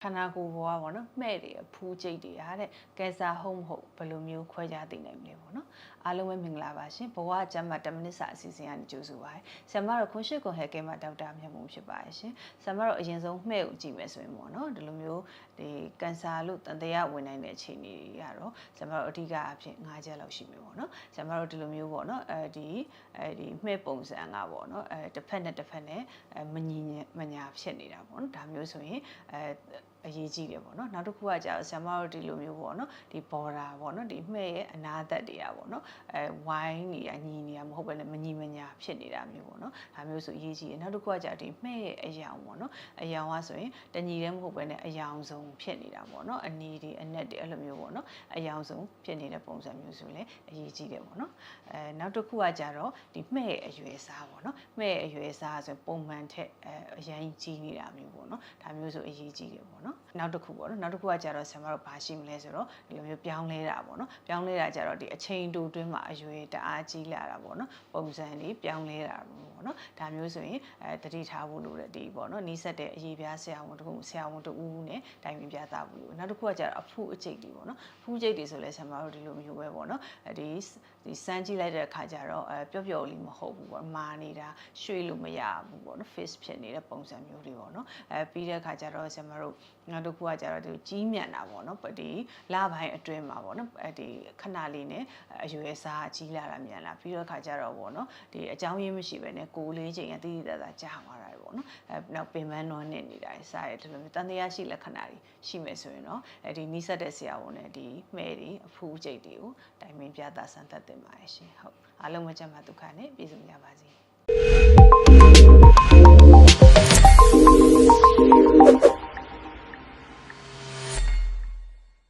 ခန္ဓာကိုယ်ပေါ်ကပေါ့နော်မှဲ့တွေဖူးကြိတ်တွေဟာတဲ့ကင်ဆာဟုတ်မဟုတ်ဘယ်လိုမျိုးခွဲခြားသိနိုင်မလဲပေါ့နော်အားလုံးပဲမင်္ဂလာပါရှင်ဘဝကျမ်းမာ10မိနစ်စာအစီအစဉ်ကနေကြိုဆိုပါရစေဆရာမတို့ခွန်ရှိကွန်ဟဲကဲမှာဒေါက်တာမြတ်မှုဖြစ်ပါရရှင်ဆရာမတို့အရင်ဆုံးမှဲ့ကိုကြည့်မယ်ဆိုရင်ပေါ့နော်ဒီလိုမျိုးဒီကင်ဆာလို့တန်တရားဝင်နိုင်တဲ့အခြေအနေတွေကတော့ဆရာမတို့အဓိကအဖြစ်9ချက်လောက်ရှိမယ်ပေါ့နော်ဆရာမတို့ဒီလိုမျိုးပေါ့နော်ဒီမှဲ့ပုံစံကပေါ့နော်တစ်ဖက်နဲ့မညီမညာဖြစ်နေတာပေါ့နော်ဒါမျိုးဆိုရင်အရေးကြီးတယ်ပေါ့နော်နောက်တစ်ခုကကြာဆရာမတို့ဒီလိုမျိုးပေါ့နော်ဒီ border ပေါ့နော်ဒီမှဲ့ရဲ့အနာသက်တွေကပေါ့နော်ဝိုင်းနေတာညီနေတာမဟုတ်ဘဲနဲ့မညီမညာဖြစ်နေတာမျိုးပေါ့နော်ဒါမျိုးဆိုအရေးကြီးတယ်နောက်တစ်ခုကကြာဒီမှဲ့ရဲ့အယောင်ပေါ့နော်အယောင်ကဆိုရင်တညီတည်းမဟုတ်ဘဲနဲ့အယောင်စုံဖြစ်နေတာပေါ့နော်အနီတွေအနက်တွေအဲ့လိုမျိုးပေါ့နော်အယောင်စုံဖြစ်နေတဲ့ပုံစံမျိုးဆိုလည်းအရေးကြီးတယ်ပေါ့နော်နောက်တစ်ခုကကြာတော့ဒီမှဲ့ရဲ့အရွယ်စားပေါ့နော်မှဲ့ရဲ့အရွယ်စားဆိုပုံမှန်ထက်အရင်ကြီးနေတာမျိုးပေါ့နော်ဒါမျိုးဆိုအရေးကြီးတယ်ပေါ့နော်နောက်တစ်ခုပေါ့နော်နောက်တစ်ခုကကြာတော့ဆရာမတို့ဘာရှိမလဲဆိုတော့ဒီလိုမျိုးပြောင်းလဲတာပေါ့နော်ပြောင်းလဲတာကြာတော့ဒီအချိန်တူတွင်းမှာအရွယ်တအားကြီးလာတာပေါ့နော်ပုံစံလေးပြောင်းလဲတာပေါ့နော်ဒါမျိုးဆိုရင်တတိထားဖို့လိုတယ်ဒီပေါ့နော်နီးစက်တဲ့အရေးပြားဆရာဝန်တူနဲ့တိုင်ပင်ပြသဖို့လိုနောက်တစ်ခုကကြာတော့အဖူးအကျိတ်တွေပေါ့နော်ဖူးကျိတ်တွေဆိုလဲဆရာမတို့ဒီလိုမျိုးပဲပေါ့နော်ဒီစမ်းကြည့်လိုက်တဲ့အခါကျတော့ပျော့ပျော့လေးမဟုတ်ဘူးပေါ့မာနေတာရွှေ့လို့မရဘူးပေါ့နော် face ဖြစ်နေတဲ့ပုံစံမျိုးတွေပေါ့နော်ပြီးတဲ့အခါကျတော့ဆရာမတို့နောက်တစ်ခုကကျတော့ဒီကြီးမြန်တာပေါ့နော်ဒီလပိုင်းအတွင်းမှာပေါ့နော်ဒီခဏလေးနဲ့အရွယ်စားကြီးလာတာမြန်လာပြီးတော့အခါကျတော့ပေါ့နော်ဒီအကြောင်းရင်းမရှိပဲနဲ့ကိုယ်လေးချိန်ကတိတိကျကျကြာသွားတာပေါ့နော်နောက်ပင်ပန်းနွမ်းနေနေတာစားရဒီလိုမျိုးတန်တရားရှိလက္ခဏာတွေရှိမယ်ဆိုရင်တော့ဒီနီးစပ်တဲ့ဆရာဝန်နဲ့ဒီမှဲ့တွေအဖူးကျိတ်တွေကိုတိုင်ပင်ပြသစမ်းသပ်တင်ပါတယ်ရှင်ဟုတ်အားလုံးမကျန်းမာဒုက္ခနဲ့ပြည့်စုံကြပါစေ